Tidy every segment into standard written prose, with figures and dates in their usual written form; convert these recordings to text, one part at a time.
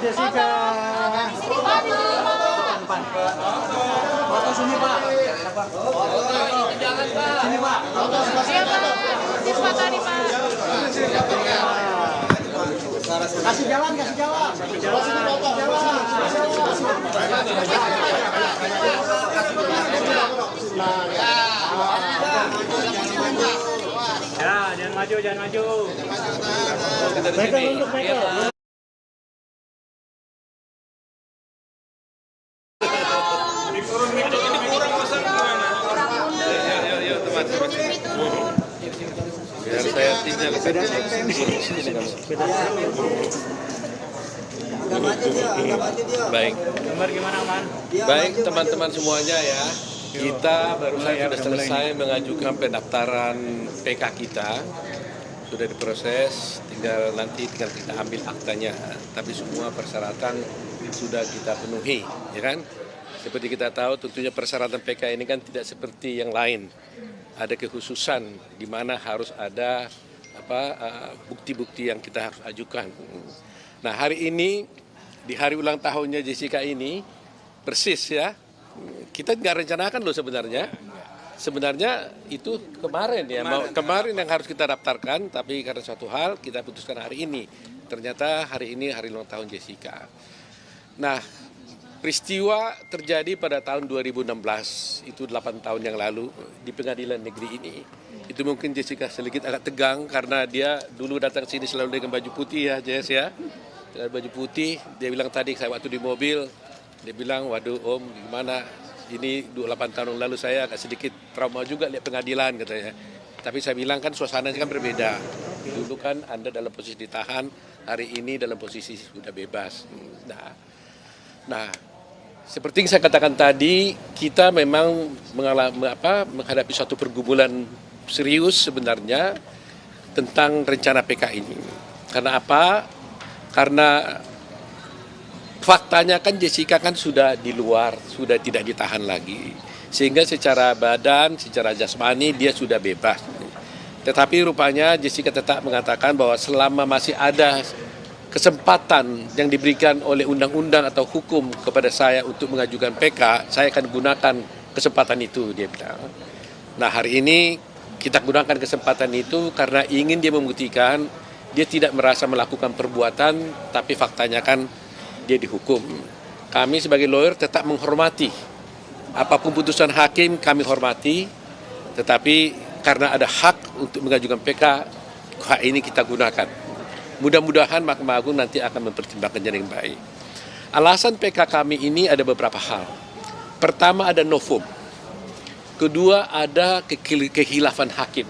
Jessica. Foto sini Pak. Sini Pak. Iya Pak, siswa tadi Pak. Kasih jalan, kasih jalan. Ya, jangan maju, jangan maju. Mereka untuk mereka. Biar saya tinggal baik. Gambar gimana, Man? Baik teman-teman semuanya ya. Kita baru saja sudah selesai mengajukan pendaftaran PK kita. Sudah diproses, nanti tinggal kita ambil aktanya. Tapi semua persyaratan sudah kita penuhi, ya kan? Seperti kita tahu tentunya persyaratan PK ini kan tidak seperti yang lain. Ada kekhususan di mana harus ada bukti-bukti yang kita harus ajukan. Nah, hari ini di hari ulang tahunnya Jessica ini persis ya. Kita nggak rencanakan loh sebenarnya. Sebenarnya itu kemarin ya, kemarin yang harus kita daftarkan, tapi karena suatu hal kita putuskan hari ini. Ternyata hari ini hari ulang tahun Jessica. Nah, peristiwa terjadi pada tahun 2016, itu 8 tahun yang lalu di pengadilan negeri ini. Itu mungkin Jessica sedikit agak tegang karena dia dulu datang sini selalu dengan baju putih ya, Jess ya. Dengan baju putih, dia bilang tadi saya waktu di mobil, dia bilang, waduh Om gimana, ini 28 tahun yang lalu saya agak sedikit trauma juga lihat pengadilan katanya. Tapi saya bilang kan suasananya kan berbeda. Dulu kan Anda dalam posisi ditahan, hari ini dalam posisi sudah bebas. Nah, seperti yang saya katakan tadi, kita memang menghadapi suatu pergumulan serius sebenarnya tentang rencana PK ini. Karena apa? Karena faktanya kan Jessica kan sudah di luar, sudah tidak ditahan lagi. Sehingga secara badan, secara jasmani dia sudah bebas. Tetapi rupanya Jessica tetap mengatakan bahwa selama masih ada kesempatan yang diberikan oleh undang-undang atau hukum kepada saya untuk mengajukan PK, saya akan gunakan kesempatan itu, dia bilang. Nah, hari ini kita gunakan kesempatan itu karena ingin dia membuktikan dia tidak merasa melakukan perbuatan, tapi faktanya kan dia dihukum. Kami sebagai lawyer tetap menghormati apapun putusan hakim, kami hormati, tetapi karena ada hak untuk mengajukan PK, hak ini kita gunakan. Mudah-mudahan Mahkamah Agung nanti akan mempertimbangkannya dengan baik. Alasan PK kami ini ada beberapa hal. Pertama ada novum. Kedua ada kekhilafan hakim.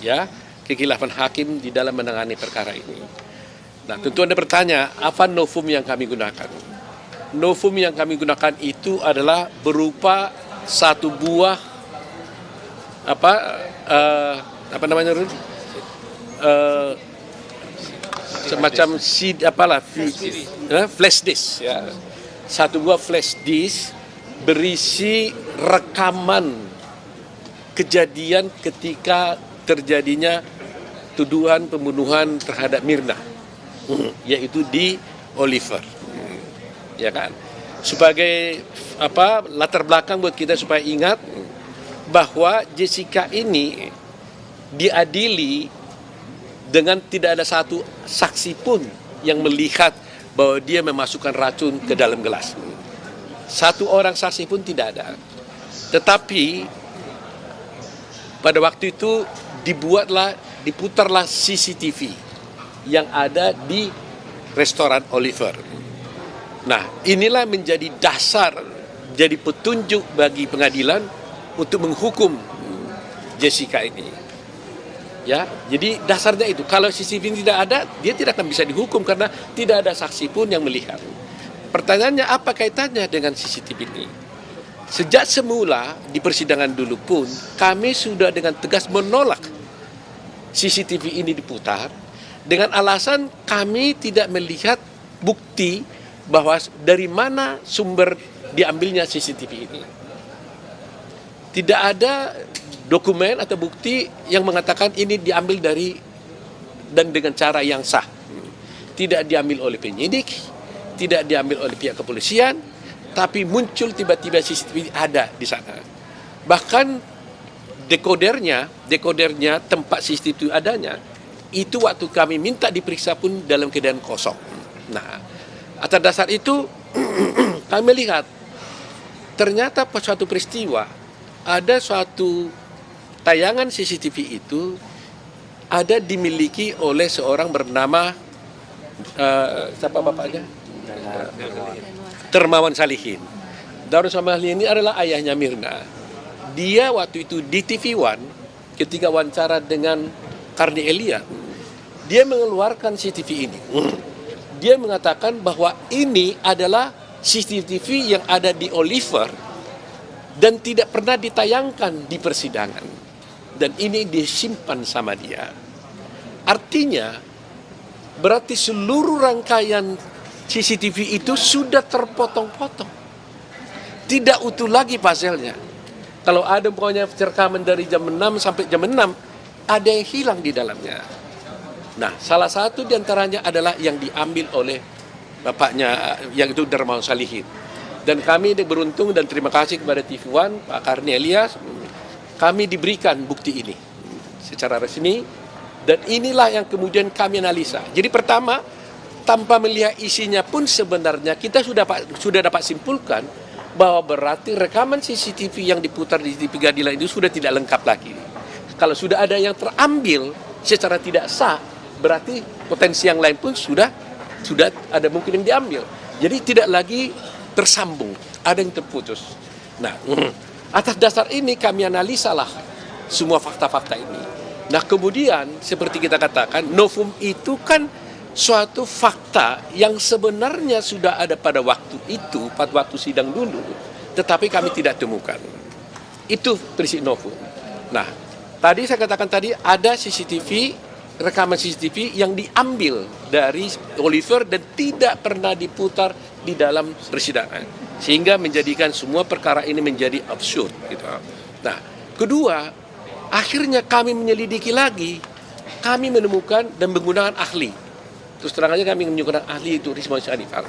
Ya, kekhilafan hakim di dalam menangani perkara ini. Nah, tentu Anda bertanya, apa novum yang kami gunakan? Novum yang kami gunakan itu adalah berupa satu buah semacam flash disk ya. Satu buah flash disk berisi rekaman kejadian ketika terjadinya tuduhan pembunuhan terhadap Mirna, yaitu di Oliver, ya kan? Sebagai latar belakang buat kita supaya ingat bahwa Jessica ini diadili dengan tidak ada satu saksi pun yang melihat bahwa dia memasukkan racun ke dalam gelas. Satu orang saksi pun tidak ada. Tetapi pada waktu itu diputarlah CCTV yang ada di restoran Oliver. Nah, inilah menjadi dasar, jadi petunjuk bagi pengadilan untuk menghukum Jessica ini. Ya, jadi dasarnya itu. Kalau CCTV tidak ada, dia tidak akan bisa dihukum karena tidak ada saksi pun yang melihat. Pertanyaannya apa kaitannya dengan CCTV ini? Sejak semula di persidangan dulu pun kami sudah dengan tegas menolak CCTV ini diputar dengan alasan kami tidak melihat bukti bahwa dari mana sumber diambilnya CCTV ini. Tidak ada dokumen atau bukti yang mengatakan ini diambil dari dan dengan cara yang sah. Tidak diambil oleh penyidik, tidak diambil oleh pihak kepolisian, tapi muncul tiba-tiba CCTV ada di sana. Bahkan dekodernya tempat CCTV adanya, itu waktu kami minta diperiksa pun dalam keadaan kosong. Nah, atas dasar itu kami lihat ternyata pas suatu peristiwa ada suatu tayangan CCTV itu ada dimiliki oleh seorang bernama siapa bapaknya? Dermawan Salihin. Dermawan Salihin ini adalah ayahnya Mirna. Dia waktu itu di TV One ketika wawancara dengan Karni Elia, dia mengeluarkan CCTV ini. Dia mengatakan bahwa ini adalah CCTV yang ada di Oliver dan tidak pernah ditayangkan di persidangan. Dan ini disimpan sama dia. Artinya, berarti seluruh rangkaian CCTV itu sudah terpotong-potong. Tidak utuh lagi pasalnya. Kalau ada pokoknya rekaman dari jam 6 sampai jam 6, ada yang hilang di dalamnya. Nah, salah satu diantaranya adalah yang diambil oleh bapaknya, yang itu Dermawan Salihin. Dan kami beruntung dan terima kasih kepada TV One, Pak Karni Elias, kami diberikan bukti ini secara resmi. Dan inilah yang kemudian kami analisa. Jadi pertama, tanpa melihat isinya pun sebenarnya kita sudah dapat simpulkan bahwa berarti rekaman CCTV yang diputar di TV Pengadilan itu sudah tidak lengkap lagi. Kalau sudah ada yang terambil secara tidak sah, berarti potensi yang lain pun sudah ada mungkin yang diambil. Jadi tidak lagi tersambung, ada yang terputus. Nah, atas dasar ini kami analisalah semua fakta-fakta ini. Nah, kemudian seperti kita katakan, novum itu kan suatu fakta yang sebenarnya sudah ada pada waktu itu, pada waktu sidang dulu, tetapi kami tidak temukan. Itu prinsip novum. Nah, tadi saya katakan tadi ada CCTV, rekaman CCTV yang diambil dari Oliver dan tidak pernah diputar di dalam persidangan, sehingga menjadikan semua perkara ini menjadi absurd. Gitu. Nah, kedua, akhirnya kami menyelidiki lagi, kami menemukan dan menggunakan ahli. Terus terang aja kami menggunakan ahli itu Rizman Syarifal.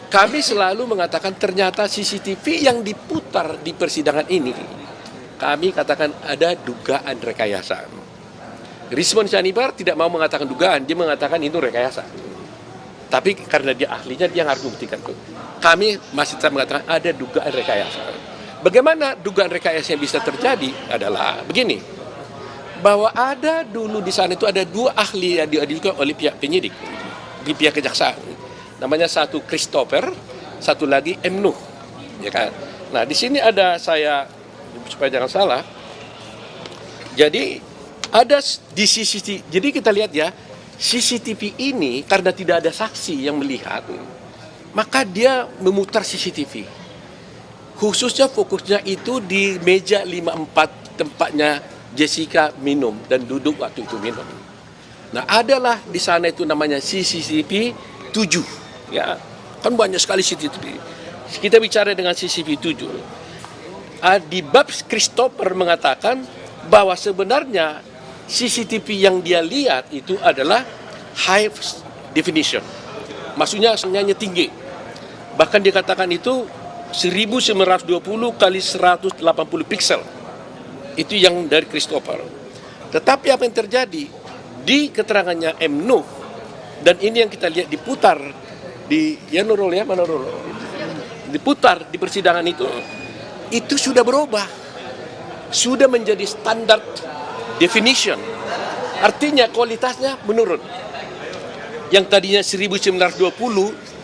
Kami selalu mengatakan ternyata CCTV yang diputar di persidangan ini, kami katakan ada dugaan rekayasa. Rizman Syarifal tidak mau mengatakan dugaan, dia mengatakan itu rekayasa. Tapi karena dia ahlinya, dia harus membuktikan itu. Kami masih tetap mengatakan ada dugaan rekayasa. Bagaimana dugaan rekayasa yang bisa terjadi adalah begini, bahwa ada dulu di sana itu ada dua ahli yang diajukan oleh pihak penyidik, di pihak kejaksaan. Namanya satu Christopher, satu lagi M. Nuh. Ya kan? Nah, di sini ada saya, supaya jangan salah, jadi ada di CCTV, jadi kita lihat ya, CCTV ini karena tidak ada saksi yang melihat, maka dia memutar CCTV. Khususnya fokusnya itu di meja 54 tempatnya Jessica minum dan duduk waktu itu minum. Nah, adalah di sana itu namanya CCTV 7. Ya, kan banyak sekali CCTV. Kita bicara dengan CCTV 7. Di bab Christopher mengatakan bahwa sebenarnya CCTV yang dia lihat itu adalah high definition. Maksudnya hanya tinggi. Bahkan dikatakan itu 1920 kali 180 pixel. Itu yang dari Christopher. Tetapi apa yang terjadi di keterangannya M. Nuh, dan ini yang kita lihat diputar di Nurul ya, mana Nurul? Diputar di persidangan itu sudah berubah. Sudah menjadi standar definition, artinya kualitasnya menurun. Yang tadinya 1920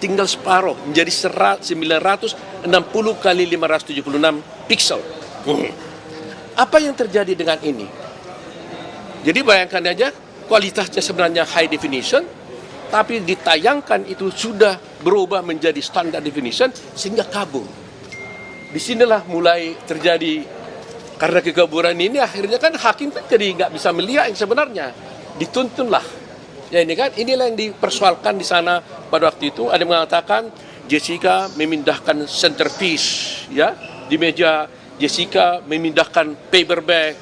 tinggal separuh, menjadi 960 kali 576 pixel. Apa yang terjadi dengan ini? Jadi bayangkan aja, kualitasnya sebenarnya high definition, tapi ditayangkan itu sudah berubah menjadi standar definition sehingga kabur. Disinilah mulai terjadi. Karena kegaburan ini akhirnya kan hakim kan jadi nggak bisa melihat yang sebenarnya, dituntunlah. Ya ini kan inilah yang dipersoalkan di sana pada waktu itu. Ada yang mengatakan Jessica memindahkan centerpiece, ya di meja Jessica memindahkan paper bag.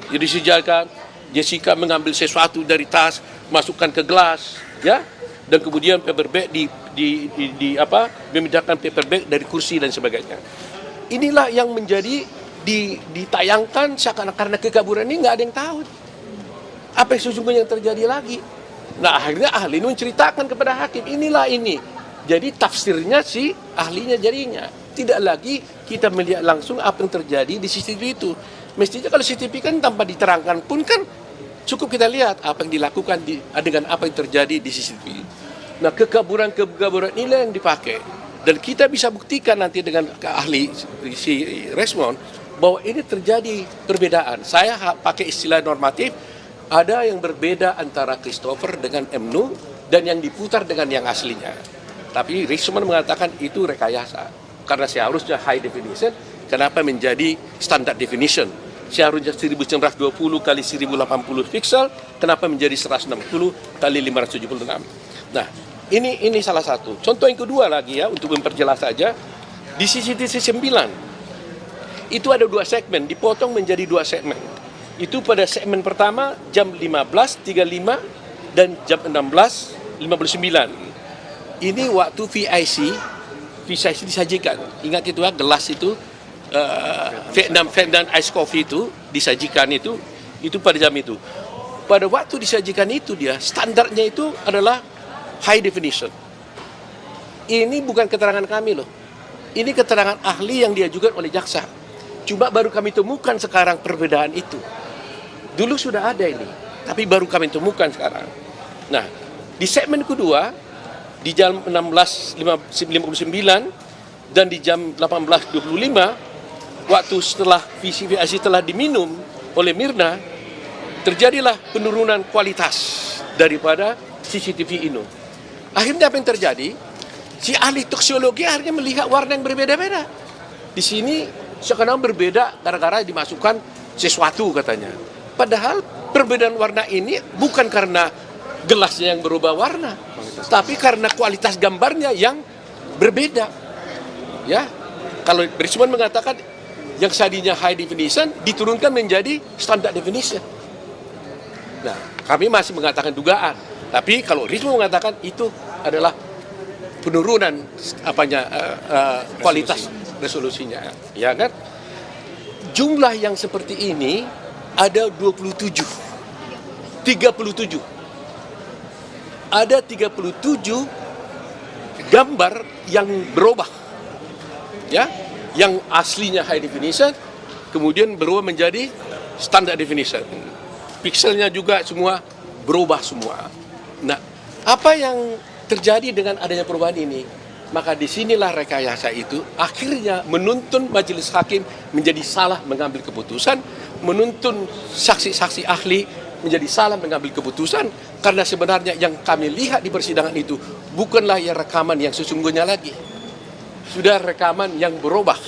Jadi sejalan Jessica mengambil sesuatu dari tas, masukkan ke gelas, ya, dan kemudian paper bag memindahkan paper bag dari kursi dan sebagainya. Inilah yang menjadi ditayangkan seakan-akan karena kekaburan ini nggak ada yang tahu apa yang sesungguhnya yang terjadi lagi. Nah, akhirnya ahli ini menceritakan kepada hakim, inilah ini. Jadi tafsirnya si ahlinya jadinya. Tidak lagi kita melihat langsung apa yang terjadi di CCTV itu. Mestinya kalau CCTV kan tanpa diterangkan pun kan cukup kita lihat apa yang dilakukan dengan apa yang terjadi di CCTV. Nah, kekaburan inilah yang dipakai. Dan kita bisa buktikan nanti dengan ahli si Resmond bahwa ini terjadi perbedaan. Saya pakai istilah normatif, ada yang berbeda antara Christopher dengan Emnu dan yang diputar dengan yang aslinya. Tapi Resmond mengatakan itu rekayasa. Karena seharusnya high definition, kenapa menjadi standard definition? Seharusnya 1920 kali 1080 pixel, kenapa menjadi 160 kali 576? Nah, ini salah satu. Contoh yang kedua lagi ya, untuk memperjelas saja, di CCTV 9 itu ada 2 segmen, dipotong menjadi 2 segmen. Itu pada segmen pertama jam 15.35 dan jam 16.59. Ini waktu VIC disajikan. Ingat itu ya, gelas itu Vietnam Ice Coffee itu disajikan itu pada jam itu. Pada waktu disajikan itu dia standarnya itu adalah high definition. Ini bukan keterangan kami loh. Ini keterangan ahli yang diajukan oleh jaksa. Cuma baru kami temukan sekarang perbedaan itu. Dulu sudah ada ini, tapi baru kami temukan sekarang. Nah, di segmen kedua di jam 16.59 dan di jam 18.25 waktu setelah VCVIC telah diminum oleh Mirna, terjadilah penurunan kualitas daripada CCTV ini. Akhirnya apa yang terjadi? Si ahli toksiologi akhirnya melihat warna yang berbeda-beda. Di sini sekarang berbeda gara-gara dimasukkan sesuatu katanya. Padahal perbedaan warna ini bukan karena gelasnya yang berubah warna, tapi karena kualitas gambarnya yang berbeda. Ya, kalau Resmond mengatakan yang tadinya high definition diturunkan menjadi standard definition. Nah, kami masih mengatakan dugaan, tapi kalau Resmond mengatakan itu adalah penurunan kualitas resolusinya, ya kan? Jumlah yang seperti ini ada 37. Ada 37 gambar yang berubah, ya, yang aslinya high definition kemudian berubah menjadi standard definition. Pixelnya juga semua berubah semua. Nah, apa yang terjadi dengan adanya perubahan ini? Maka disinilah rekayasa itu akhirnya menuntun majelis hakim menjadi salah mengambil keputusan, menuntun saksi-saksi ahli menjadi salah mengambil keputusan, karena sebenarnya yang kami lihat di persidangan itu bukanlah yang rekaman yang sesungguhnya lagi. Sudah rekaman yang berubah,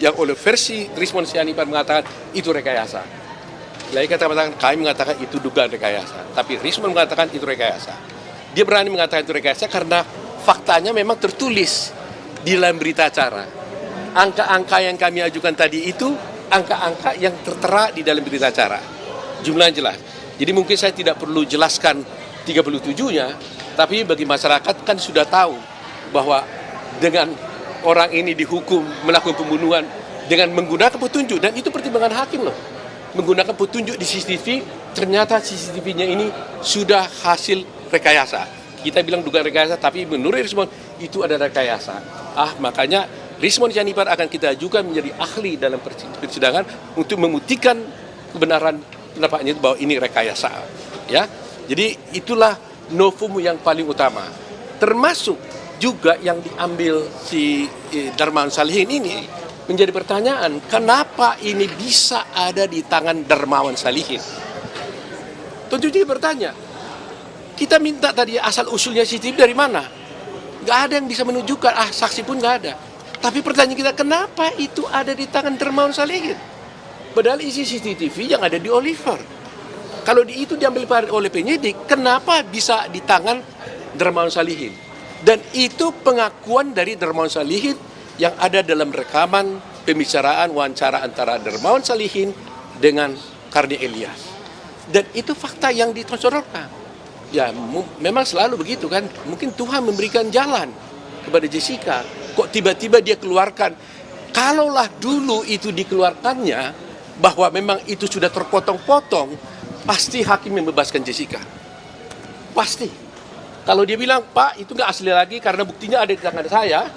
yang oleh versi Resmond Sianipar mengatakan itu rekayasa. Lagi kami mengatakan itu dugaan rekayasa, tapi Resmond mengatakan itu rekayasa. Dia berani mengatakan itu rekayasa karena faktanya memang tertulis di dalam berita acara. Angka-angka yang kami ajukan tadi itu angka-angka yang tertera di dalam berita acara. Jumlahnya jelas. Jadi mungkin saya tidak perlu jelaskan 37-nya, tapi bagi masyarakat kan sudah tahu bahwa dengan orang ini dihukum melakukan pembunuhan dengan menggunakan petunjuk, dan itu pertimbangan hakim loh. Menggunakan petunjuk di CCTV, ternyata CCTV-nya ini sudah hasil rekayasa. Kita bilang dugaan rekayasa, tapi menurut Resmond itu ada rekayasa. Makanya Resmond Sianipar akan kita ajukan menjadi ahli dalam persidangan untuk membuktikan kebenaran pendapatnya itu bahwa ini rekayasa, ya. Jadi itulah novum yang paling utama. Termasuk juga yang diambil si Darmawan Salihin ini menjadi pertanyaan, kenapa ini bisa ada di tangan Darmawan Salihin? Tentu jadi bertanya. Kita minta tadi asal usulnya CCTV dari mana? Nggak ada yang bisa menunjukkan, saksi pun nggak ada. Tapi pertanyaan kita, kenapa itu ada di tangan Darmawan Salihin? Padahal isi CCTV yang ada di Oliver. Kalau itu diambil oleh penyidik, kenapa bisa di tangan Darmawan Salihin? Dan itu pengakuan dari Darmawan Salihin yang ada dalam rekaman pembicaraan wawancara antara Darmawan Salihin dengan Karni Ilyas. Dan itu fakta yang ditonjolkan. Ya, memang selalu begitu kan. Mungkin Tuhan memberikan jalan kepada Jessica. Kok tiba-tiba dia keluarkan? Kalaulah dulu itu dikeluarkannya, bahwa memang itu sudah terpotong-potong, pasti hakim membebaskan Jessica. Pasti. Kalau dia bilang, Pak, itu nggak asli lagi karena buktinya ada di tangan saya,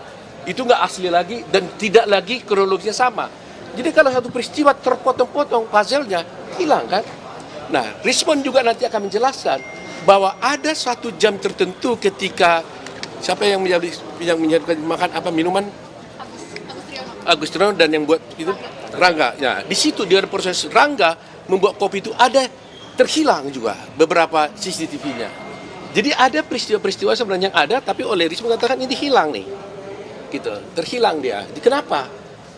itu nggak asli lagi dan tidak lagi kronologisnya sama. Jadi kalau satu peristiwa terpotong-potong, puzzle-nya hilang kan? Nah, Rismond juga nanti akan menjelaskan bahwa ada suatu jam tertentu ketika siapa yang menyiapkan makan apa minuman? Agustinus dan yang buat itu Rangga. Ya, di situ di proses Rangga membuat kopi itu ada terhilang juga beberapa CCTV-nya. Jadi ada peristiwa-peristiwa sebenarnya yang ada, tapi oleh Rismond mengatakan ini hilang nih, gitu, terhilang dia. Kenapa?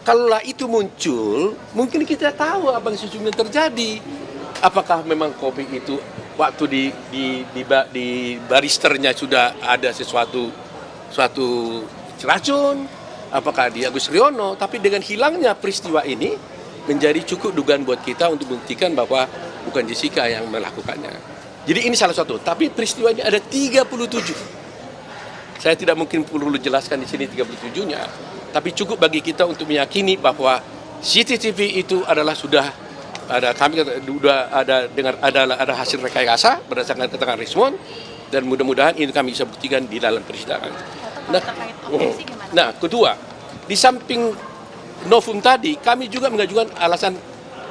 Kalaulah itu muncul, mungkin kita tahu apa yang sesungguhnya terjadi. Apakah memang kopi itu waktu di baristernya sudah ada suatu racun? Apakah di Agus Riono? Tapi dengan hilangnya peristiwa ini menjadi cukup dugaan buat kita untuk membuktikan bahwa bukan Jessica yang melakukannya. Jadi ini salah satu. Tapi peristiwa ini ada 37. Saya tidak mungkin perlu jelaskan di sini 37-nya. Tapi cukup bagi kita untuk meyakini bahwa CCTV itu adalah sudah ada, kami sudah ada hasil rekayasa berdasarkan keterangan Rismond, dan mudah-mudahan ini kami bisa buktikan di dalam persidangan. Nah, kedua, di samping novum tadi, kami juga mengajukan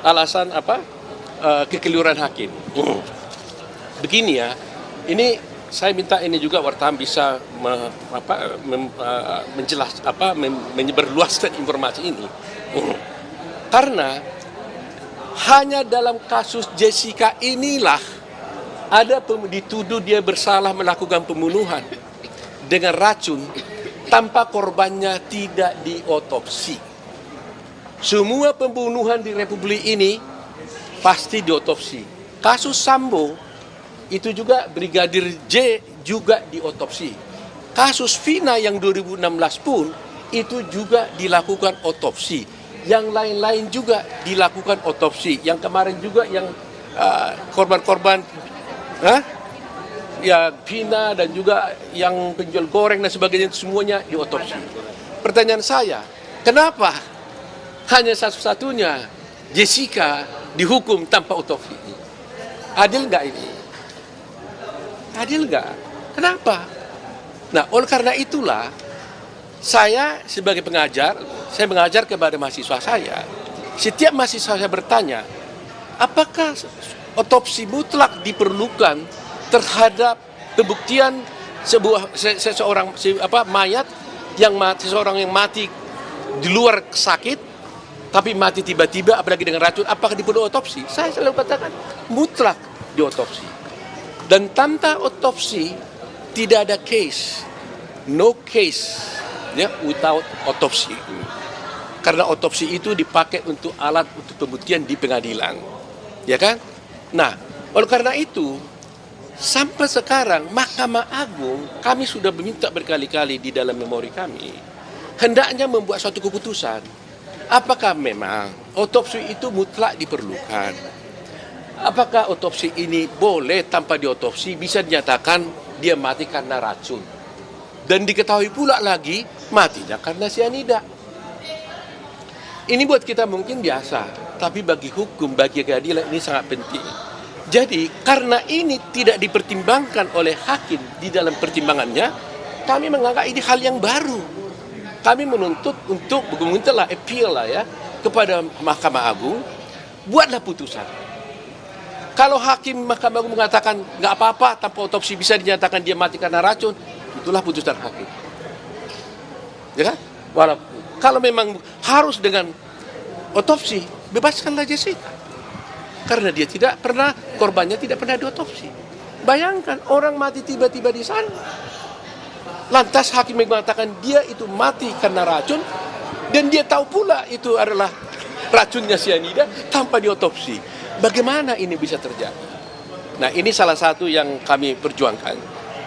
alasan kekeliruan hakim. Begini ini saya minta ini juga wartawan bisa menyebarluaskan informasi ini. Karena hanya dalam kasus Jessica inilah ada dituduh dia bersalah melakukan pembunuhan dengan racun tanpa korbannya tidak diotopsi. Semua pembunuhan di Republik ini pasti diotopsi. Kasus Sambo itu juga Brigadir J juga diotopsi. Kasus Vina yang 2016 pun itu juga dilakukan otopsi. Yang lain-lain juga dilakukan otopsi. Yang kemarin juga yang korban-korban ya Vina dan juga yang penjual goreng dan sebagainya, semuanya diotopsi. Pertanyaan saya, kenapa hanya satu-satunya Jessica dihukum tanpa otopsi? Adil nggak ini? Adil nggak? Kenapa? Nah, oleh karena itulah saya sebagai pengajar, saya mengajar kepada mahasiswa saya. Setiap mahasiswa saya bertanya, apakah otopsi mutlak diperlukan terhadap pembuktian seseorang mayat yang mati, seseorang yang mati di luar sakit tapi mati tiba-tiba apalagi dengan racun, apakah diperlukan otopsi? Saya selalu katakan mutlak diotopsi. Dan tanpa otopsi tidak ada case, no case ya without otopsi. Karena otopsi itu dipakai untuk alat untuk pembuktian di pengadilan, ya kan? Nah, oleh karena itu sampai sekarang Mahkamah Agung kami sudah meminta berkali-kali di dalam memori kami hendaknya membuat suatu keputusan. Apakah memang otopsi itu mutlak diperlukan? Apakah otopsi ini boleh tanpa diotopsi bisa dinyatakan dia mati karena racun? Dan diketahui pula lagi matinya karena sianida. Ini buat kita mungkin biasa, tapi bagi hukum, bagi keadilan ini sangat penting. Jadi karena ini tidak dipertimbangkan oleh hakim di dalam pertimbangannya, kami menganggap ini hal yang baru. Kami menuntut untuk memintalah appeal lah ya kepada Mahkamah Agung, buatlah putusan. Kalau hakim Mahkamah Agung mengatakan nggak apa-apa tanpa otopsi bisa dinyatakan dia mati karena racun, itulah putusan hakim. Ya kan? Walaupun kalau memang harus dengan otopsi, bebaskanlah Jessica. Karena dia tidak pernah, korbannya tidak pernah diotopsi. Bayangkan orang mati tiba-tiba di sana. Lantas hakim mengatakan dia itu mati karena racun dan dia tahu pula itu adalah racunnya sianida tanpa diotopsi. Bagaimana ini bisa terjadi? Nah, ini salah satu yang kami perjuangkan.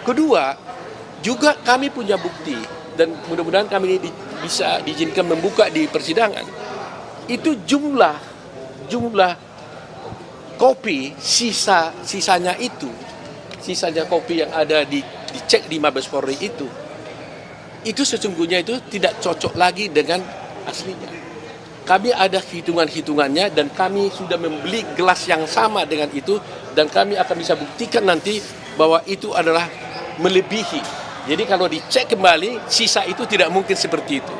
Kedua, juga kami punya bukti dan mudah-mudahan kami bisa diizinkan membuka di persidangan. Itu jumlah kopi sisanya kopi yang ada dicek di Mabes Polri itu itu sesungguhnya itu tidak cocok lagi dengan aslinya. Kami ada hitungan-hitungannya dan kami sudah membeli gelas yang sama dengan itu dan kami akan bisa buktikan nanti bahwa itu adalah melebihi. Jadi kalau dicek kembali, sisa itu tidak mungkin seperti itu.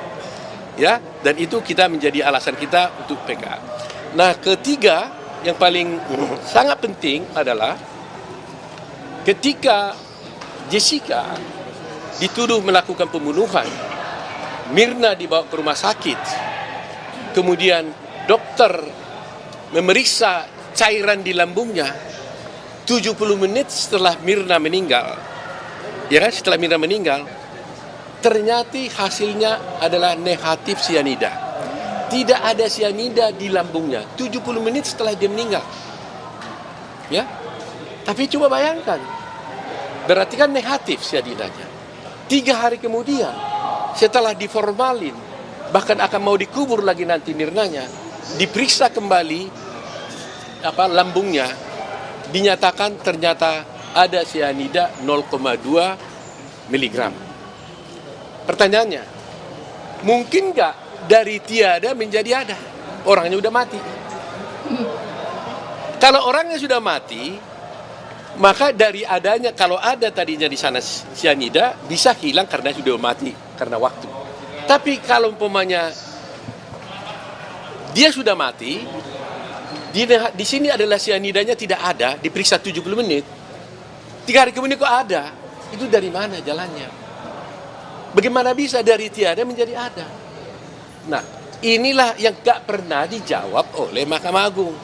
Ya, dan itu kita menjadi alasan kita untuk PK. Nah, ketiga yang paling sangat penting adalah ketika Jessica dituduh melakukan pembunuhan, Mirna dibawa ke rumah sakit, kemudian dokter memeriksa cairan di lambungnya 70 menit setelah Mirna meninggal. Ya kan, setelah Mirna meninggal, ternyata hasilnya adalah negatif sianida. Tidak ada sianida di lambungnya 70 menit setelah dia meninggal. Ya. Tapi coba bayangkan, berarti kan negatif sianidanya. 3 hari kemudian, setelah diformalin, bahkan akan mau dikubur lagi nanti Mirnanya, diperiksa kembali lambungnya, dinyatakan ternyata ada sianida 0,2 miligram. Pertanyaannya, mungkin nggak dari tiada menjadi ada? Orangnya udah mati. Kalau orangnya sudah mati, maka dari adanya, kalau ada tadinya di sana sianida, bisa hilang karena sudah mati, karena waktu. Tapi kalau umpamanya dia sudah mati, di sini adalah sianidanya tidak ada, diperiksa 70 menit, 3 hari kemudian kok ada, itu dari mana jalannya? Bagaimana bisa dari tiada menjadi ada? Nah, inilah yang gak pernah dijawab oleh Mahkamah Agung.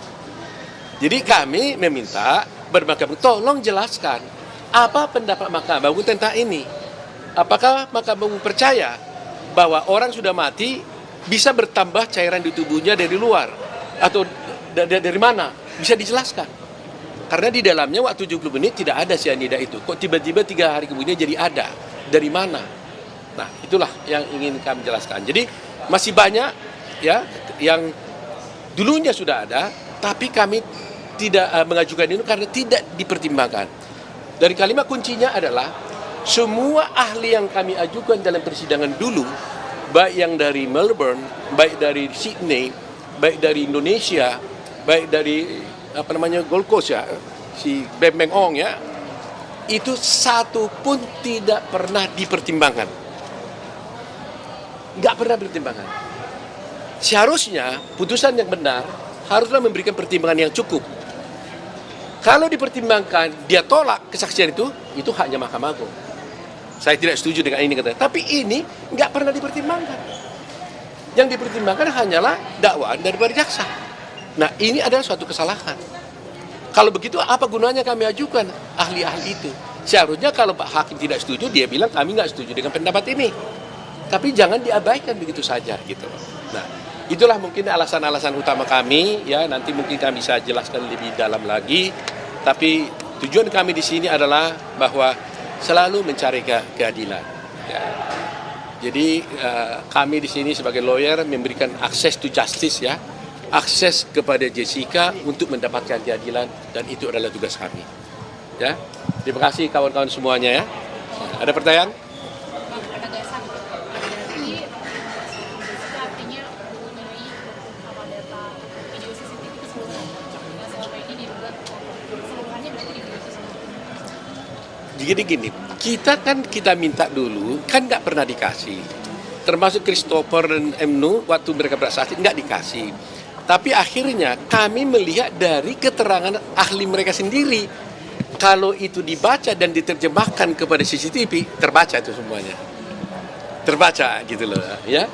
Jadi kami meminta Mahkamah Agung, tolong jelaskan apa pendapat Mahkamah Agung tentang ini. Apakah Mahkamah Agung percaya bahwa orang sudah mati bisa bertambah cairan di tubuhnya dari luar? Atau dari mana? Bisa dijelaskan. Karena di dalamnya waktu 70 menit tidak ada sianida itu. Kok tiba-tiba 3 hari kemudian jadi ada? Dari mana? Nah, itulah yang ingin kami jelaskan. Jadi masih banyak ya yang dulunya sudah ada, tapi kami tidak mengajukan ini karena tidak dipertimbangkan. Dari kalimat kuncinya adalah semua ahli yang kami ajukan dalam persidangan dulu, baik yang dari Melbourne, baik dari Sydney, baik dari Indonesia, baik dari Gold Coast ya, si Beng Beng Ong ya, itu satu pun tidak pernah dipertimbangkan. Nggak pernah dipertimbangkan. Seharusnya putusan yang benar haruslah memberikan pertimbangan yang cukup. Kalau dipertimbangkan, dia tolak kesaksian itu haknya Mahkamah Agung. Saya tidak setuju dengan ini katanya. Tapi ini nggak pernah dipertimbangkan. Yang dipertimbangkan hanyalah dakwaan daripada jaksa. Nah, ini adalah suatu kesalahan. Kalau begitu, apa gunanya kami ajukan ahli-ahli itu? Seharusnya kalau Pak Hakim tidak setuju, dia bilang kami nggak setuju dengan pendapat ini. Tapi jangan diabaikan begitu saja gitu. Nah, itulah mungkin alasan-alasan utama kami. Ya, nanti mungkin kami bisa jelaskan lebih dalam lagi. Tapi tujuan kami di sini adalah bahwa selalu mencari keadilan. Ya. Jadi kami di sini sebagai lawyer memberikan akses to justice ya. Akses kepada Jessica untuk mendapatkan keadilan dan itu adalah tugas kami. Ya, terima kasih kawan-kawan semuanya ya. Ada pertanyaan? Penegasan berarti artinya mempunyai data video CCTV keseluruhannya yang selama ini dibuat keseluruhannya berarti dibuat semua. Jadi gini, kita minta dulu kan nggak pernah dikasih. Termasuk Christopher dan Emnu waktu mereka bersaksi nggak dikasih. Tapi akhirnya kami melihat dari keterangan ahli mereka sendiri. Kalau itu dibaca dan diterjemahkan kepada CCTV, terbaca itu semuanya. Terbaca gitu loh ya.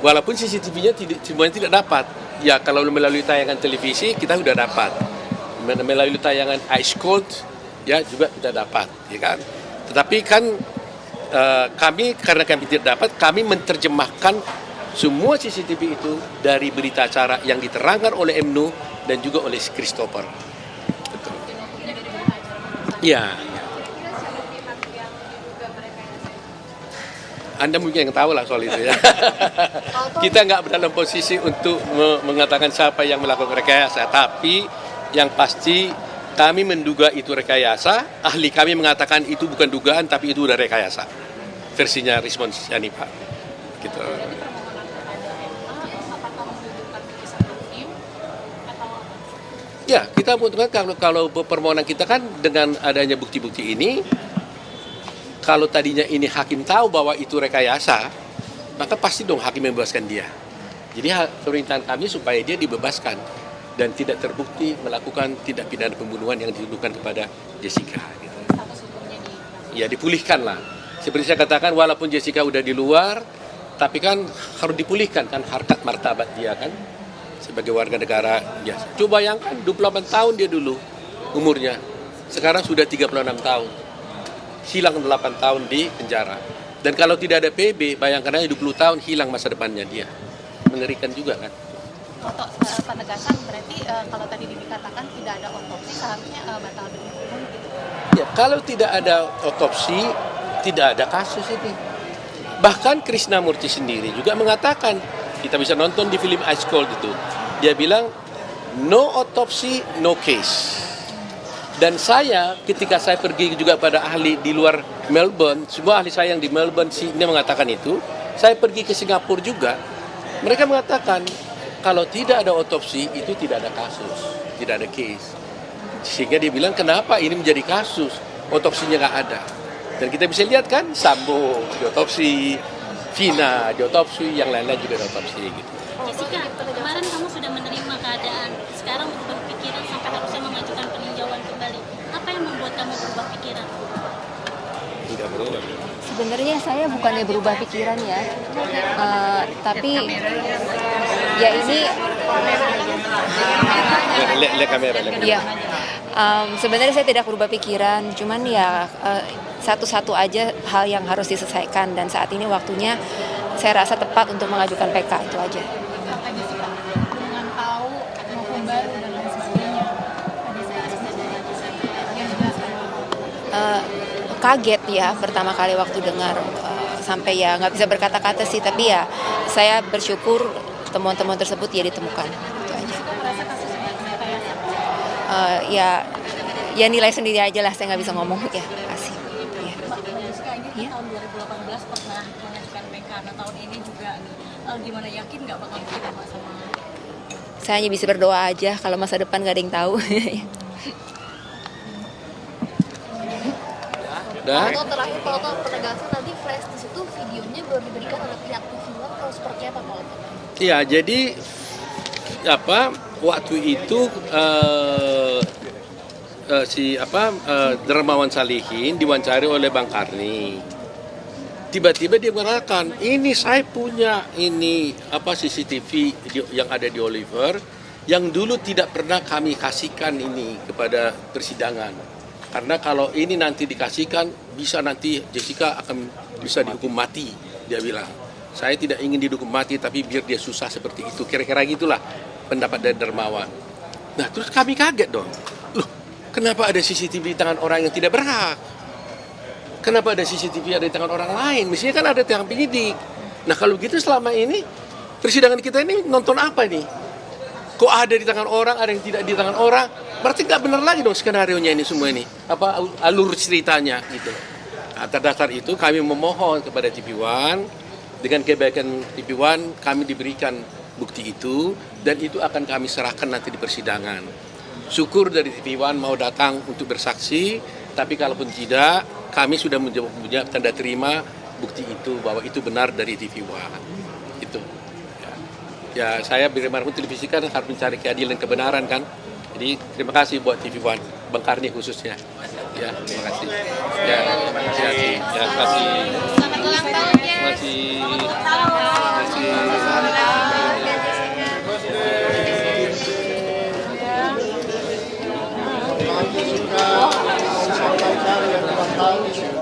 Walaupun CCTV-nya semuanya tidak dapat. Ya kalau melalui tayangan televisi kita sudah dapat. Melalui tayangan Ice Cold ya juga tidak dapat, ya kan. Tetapi kan karena kami tidak dapat, kami menerjemahkan semua CCTV itu dari berita acara yang diterangkan oleh Emnu dan juga oleh Christopher. Betul. Ya. Anda mungkin yang tahu lah soal itu ya. Kita nggak dalam posisi untuk mengatakan siapa yang melakukan rekayasa, tapi yang pasti kami menduga itu rekayasa. Ahli kami mengatakan itu bukan dugaan, tapi itu udah rekayasa. versinya Rismon Yani Pak. Gitu. Jadi permohonan kepada MA, apakah menunjukkan putusan hakim atau apa? Ya, kita butuhkan kalau permohonan kita kan dengan adanya bukti-bukti ini, kalau tadinya ini hakim tahu bahwa itu rekayasa, maka pasti dong hakim membebaskan dia. Jadi permintaan kami supaya dia dibebaskan dan tidak terbukti melakukan tindak pidana pembunuhan yang dituduhkan kepada Jessica. Gitu. Status hukumnya Ya dipulihkan lah. Seperti saya katakan, walaupun Jessica udah di luar, tapi kan harus dipulihkan kan harkat martabat dia kan sebagai warga negara biasa. Coba bayangkan 28 tahun dia dulu umurnya, sekarang sudah 36 tahun, hilang 8 tahun di penjara. Dan kalau tidak ada PB, bayangkan aja 20 tahun hilang masa depannya dia. Mengerikan juga kan. Untuk penegasan berarti kalau tadi dikatakan tidak ada otopsi seharusnya batal demi hukum gitu. Ya, kalau tidak ada otopsi, tidak ada kasus ini. Bahkan Krishnamurti sendiri juga mengatakan, kita bisa nonton di film Ice Cold itu, dia bilang no autopsy, no case. Dan saya ketika saya pergi juga pada ahli di luar Melbourne, semua ahli saya yang di Melbourne ini mengatakan itu, saya pergi ke Singapura juga, mereka mengatakan kalau tidak ada otopsi itu tidak ada kasus, tidak ada case. Sehingga dia bilang kenapa ini menjadi kasus, otopsinya nggak ada. Dan kita bisa lihat kan, Sambo diotopsi, Vina diotopsi, yang lain-lain juga diotopsi gitu. Jessica, kemarin kamu sudah menerima keadaan, sekarang berubah pikiran sampai harusnya mengajukan peninjauan kembali. Apa yang membuat kamu berubah pikiran? Tidak berubah. Sebenarnya saya bukannya berubah pikiran ya, tapi ya ini Lihat kamera. ya sebenarnya saya tidak berubah pikiran, cuman ya satu-satu aja hal yang harus diselesaikan dan saat ini waktunya saya rasa tepat untuk mengajukan PK itu aja. Apa Jessica dengan tahu hukum baru dan lain sebagainya, ada yang dijelaskan Kaget ya pertama kali waktu dengar, sampai ya nggak bisa berkata-kata sih, tapi ya saya bersyukur temuan-temuan tersebut ya ditemukan itu aja. Jessica merasa kasusnya rekayasa. Ya nilai sendiri aja lah, saya nggak bisa ngomong ya. Kasih. Ya. Mbak Jessica ini Iya. tahun 2018 pernah mengajukan PK, nah tahun ini juga gimana, yakin nggak bakal diterima sama? Saya hanya bisa berdoa aja, kalau masa depan nggak ada yang tahu. Dan Kalau terakhir kalau penegasan tadi flash di situ videonya belum diberikan oleh pihak TV One, kalau seperti apa kalau ya jadi waktu itu Dermawan Salihin diwawancari oleh Bang Karni. Tiba-tiba dia mengatakan, ini saya punya CCTV yang ada di Oliver yang dulu tidak pernah kami kasihkan ini kepada persidangan. Karena kalau ini nanti dikasihkan, bisa nanti Jessica akan bisa dihukum mati, dia bilang. Saya tidak ingin dihukum mati, tapi biar dia susah seperti itu. Kira-kira gitulah pendapat dari Dermawan. Nah, terus kami kaget dong. Loh, kenapa ada CCTV di tangan orang yang tidak berhak? Kenapa ada CCTV ada di tangan orang lain? Mestinya kan ada di tangan penyidik. Nah, kalau begitu selama ini, persidangan kita ini nonton apa nih? Kok ada di tangan orang, ada yang tidak di tangan orang? Berarti nggak benar lagi dong skenario-nya ini semua ini. Alur ceritanya gitu. Atas dasar itu kami memohon kepada TV One, dengan kebaikan TV One kami diberikan bukti itu, dan itu akan kami serahkan nanti di persidangan. Syukur dari TV One mau datang untuk bersaksi, tapi kalaupun tidak, kami sudah punya tanda terima bukti itu, bahwa itu benar dari TV One. Itu. Ya, saya bagaimanapun televisi kan harus mencari keadilan dan kebenaran kan. Jadi terima kasih buat TV One, Bang Karni khususnya. Ya, terima kasih. Ya, terima kasih. Ya, terima kasih. Selamat ulang tahun ya. Terima kasih. Sampai cari yang 4 tahun.